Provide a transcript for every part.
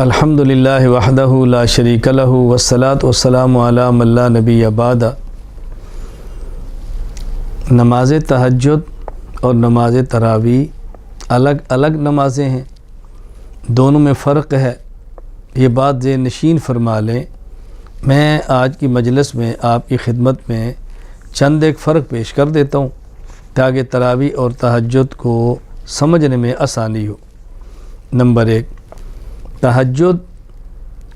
الحمدللہ وحدہ لا شریک لہ والصلاۃ والسلام علی من لا نبی بعد۔ نماز تہجد اور نماز تراویح الگ الگ نمازیں ہیں، دونوں میں فرق ہے، یہ بات ذہن نشین فرما لیں۔ میں آج کی مجلس میں آپ کی خدمت میں چند ایک فرق پیش کر دیتا ہوں تاکہ تراویح اور تہجد کو سمجھنے میں آسانی ہو۔ نمبر 1، تہجد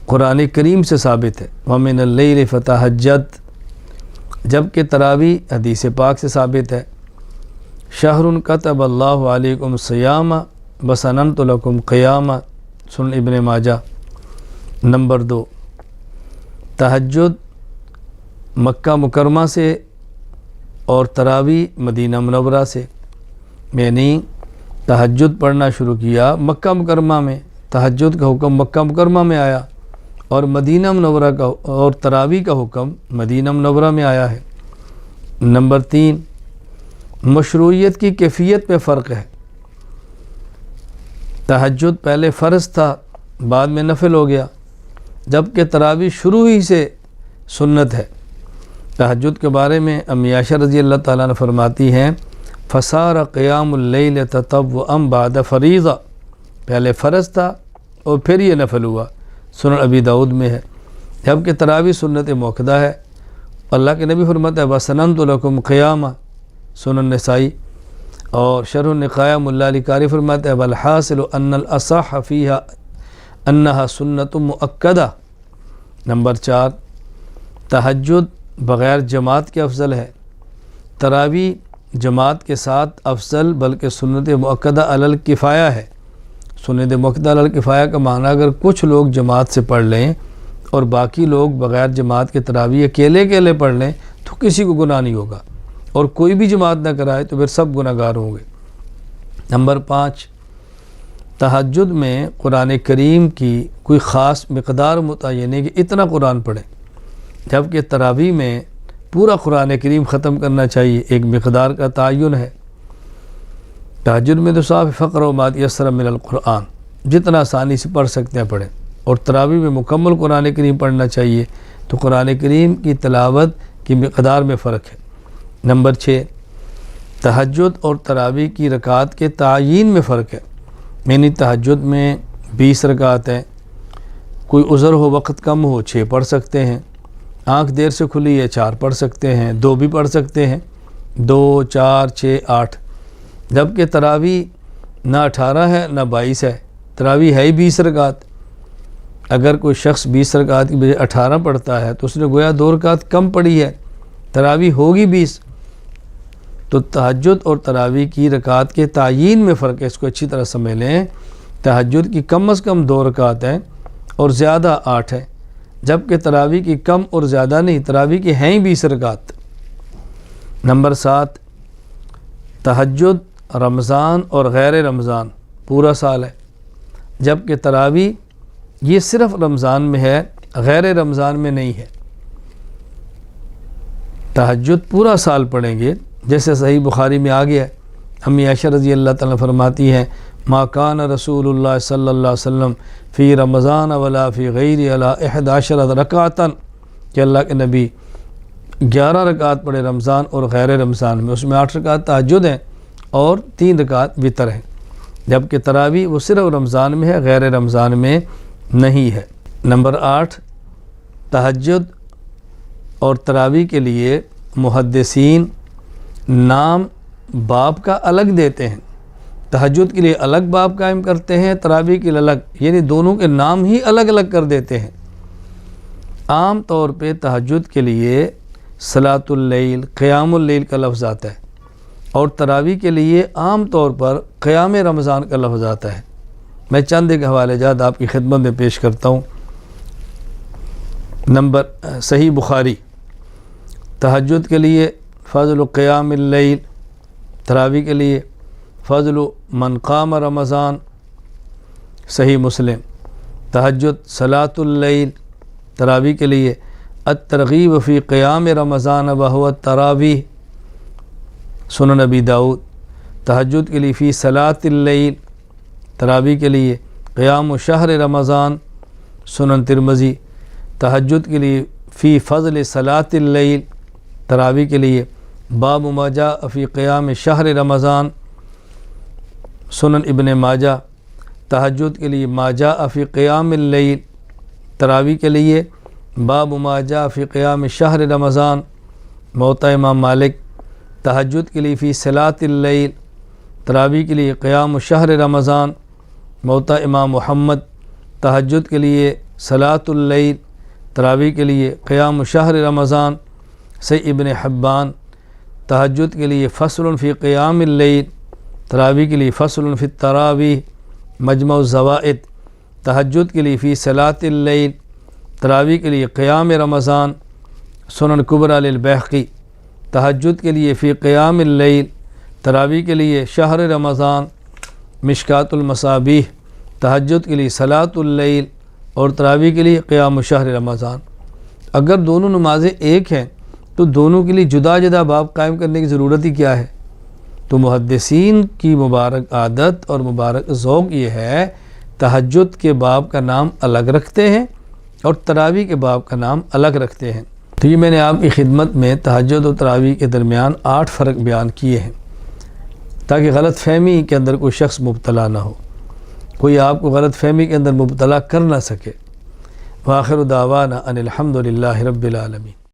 قرآن کریم سے ثابت ہے، وَمِنَ اللَّيْلِ فَتَہَجَّدْ، جبکہ تراویح حدیث پاک سے ثابت ہے، شہر کتب اللہ علیکم الصیام وسننت لکم قیام، سنن ابن ماجہ۔ نمبر 2، تہجد مکہ مکرمہ سے اور تراویح مدینہ منورہ سے، یعنی تہجد پڑھنا شروع کیا مکہ مکرمہ میں، تہجد کا حکم مکہ مکرمہ میں آیا، اور مدینہ منورہ کا اور تراویح کا حکم مدینہ منورہ میں آیا ہے۔ نمبر 3، مشروعیت کی کیفیت پہ فرق ہے۔ تہجد پہلے فرض تھا، بعد میں نفل ہو گیا، جبکہ تراویح شروع ہی سے سنت ہے۔ تہجد کے بارے میں امی عائشہ رضی اللہ تعالیٰ عنہ فرماتی ہیں، فصار قیام اللیل تطوعا بعد فریضہ، پہلے فرض تھا اور پھر یہ نفل ہوا، سنن ابی داؤد میں ہے، جبکہ تراویح سنت موقدہ ہے۔ اللہ کے نبی فرماتے ہیں وَسَنَنْتُ لَكُمْ قِيَامًا، سنن نسائی، اور شرح النقایہ ملا علی قاری فرماتے ہیں وَالْحَاصِلُ أَنَّ الْأَصَحَّ فِيهَا أَنَّهَا سُنَّةٌ مُؤَكَّدَةٌ۔ نمبر 4، تہجد بغیر جماعت کے افضل ہے، تراویح جماعت کے ساتھ افضل، بلکہ سنت مؤکدہ علی الکفایہ ہے۔ سنت مؤکدہ علی الکفایہ کا معنی اگر کچھ لوگ جماعت سے پڑھ لیں اور باقی لوگ بغیر جماعت کے تراویح اکیلے پڑھ لیں تو کسی کو گناہ نہیں ہوگا، اور کوئی بھی جماعت نہ کرائے تو پھر سب گناہ گار ہوں گے۔ نمبر 5، تہجد میں قرآن کریم کی کوئی خاص مقدار متعین ہے کہ اتنا قرآن پڑھیں، جبکہ تراویح میں پورا قرآن کریم ختم کرنا چاہیے، ایک مقدار کا تعین ہے۔ تہجد میں تو صاحب فقرؤ ما تیسر من القرآن، جتنا آسانی سے پڑھ سکتے ہیں پڑھیں، اور تراویح میں مکمل قرآن کریم پڑھنا چاہیے، تو قرآن کریم کی تلاوت کی مقدار میں فرق ہے۔ نمبر 6، تہجد اور تراویح کی رکعات کے تعیین میں فرق ہے، یعنی تہجد میں 20 رکعت ہیں، کوئی عذر ہو وقت کم ہو 6 پڑھ سکتے ہیں، آنکھ دیر سے کھلی ہے 4 پڑھ سکتے ہیں، 2 بھی پڑھ سکتے ہیں، 2 4 6 8، جبکہ تراویح نہ 18 ہے نہ 22 ہے، تراویح ہے ہی 20 رکعت۔ اگر کوئی شخص 20 رکعت کی بجائے 18 پڑھتا ہے تو اس نے گویا 2 رکعت کم پڑھی ہے، تراویح ہوگی 20۔ تو تہجد اور تراویح کی رکعت کے تعیین میں فرق ہے، اس کو اچھی طرح سمجھ لیں۔ تہجد کی کم از کم 2 رکعت ہیں اور زیادہ 8 ہیں، جبکہ تراویح کی کم اور زیادہ نہیں، تراویح کی ہیں ہی 20 رکعت۔ نمبر 7، تہجد رمضان اور غیر رمضان پورا سال ہے، جبکہ تراویح یہ صرف رمضان میں ہے، غیر رمضان میں نہیں ہے۔ تہجد پورا سال پڑھیں گے، جیسے صحیح بخاری میں آ گیا ہے، امی عائشہ رضی اللہ تعالیٰ فرماتی ہیں ما کان رسول اللہ صلی اللہ علیہ وسلم فی رمضان ولا فی غیر علی 11 رکعتاً، کہ اللہ کے نبی 11 رکعت پڑھے رمضان اور غیر رمضان میں، اس میں 8 رکعت تہجد ہیں اور 3 رکعت وتر ہیں، جبکہ تراویح وہ صرف رمضان میں ہے، غیر رمضان میں نہیں ہے۔ نمبر 8، تہجد اور تراویح کے لیے محدثین نام باب کا الگ دیتے ہیں، تہجد کے لیے الگ باب قائم کرتے ہیں، تراویح کے لیے الگ، یعنی دونوں کے نام ہی الگ الگ کر دیتے ہیں۔ عام طور پہ تہجد کے لیے صلاۃ اللیل، قیام اللیل کا لفظ آتا ہے، اور تراویح کے لیے عام طور پر قیام رمضان کا لفظ آتا ہے۔ میں چند ایک حوالے جات آپ کی خدمت میں پیش کرتا ہوں۔ نمبر صحیح بخاری، تہجد کے لیے فضل قیام اللیل، تراویح کے لیے فضل من قام رمضان۔ صحیح مسلم، تہجد صلاۃ اللیل، تراویح کے لیے الترغیب فی قیام رمضان وہو التراویح۔ سنن ابی داؤد، تہجد کے لیے فی صلاۃ اللیل، تراویح کے لیے قیام شہر رمضان سنن ترمذی۔ تہجد کے لیے فی فضل صلاۃ اللیل، تراویح کے لیے باب ما جاء فی قیام شہر رمضان، سنن ابن ماجہ۔ تہجد کے لیے ما جاء فی قیام اللیل، تراویح کے لیے باب ما جاء فی قیام شہر رمضان، موطا امام مالک۔ تہجد کے لیے فی صلاۃ اللیل، تراویح کے لیے قیام شہر رمضان، موطا امام محمد۔ تہجد کے لیے صلاۃ اللیل، تراویح کے لیے قیام شہر رمضان، صحیح ابن حبان۔ تہجد کے لیے فصل فی قیام اللیل، تراویح کے لیے فصل فی التراویح، مجمع الزوائد۔ تہجد کے لیے فی صلاۃ اللیل، تراویح کے لیے قیام رمضان، سنن کبریٰ للبیہقی۔ تہجد کے لیے فی قیام اللیل، تراویح کے لیے شہر رمضان، مشکات المصابیح۔ تہجد کے لیے صلاۃ اللیل اور تراویح کے لیے قیام شہر رمضان۔ اگر دونوں نمازیں ایک ہیں تو دونوں کے لیے جدا جدا باب قائم کرنے کی ضرورت ہی کیا ہے؟ تو محدثین کی مبارک عادت اور مبارک ذوق یہ ہے، تہجد کے باب کا نام الگ رکھتے ہیں اور تراویح کے باب کا نام الگ رکھتے ہیں۔ تو یہ میں نے آپ کی خدمت میں تہجد و تراویح کے درمیان 8 فرق بیان کیے ہیں تاکہ غلط فہمی کے اندر کوئی شخص مبتلا نہ ہو، کوئی آپ کو غلط فہمی کے اندر مبتلا کر نہ سکے۔ وآخر دعوانا ان الحمد للہ رب العالمین۔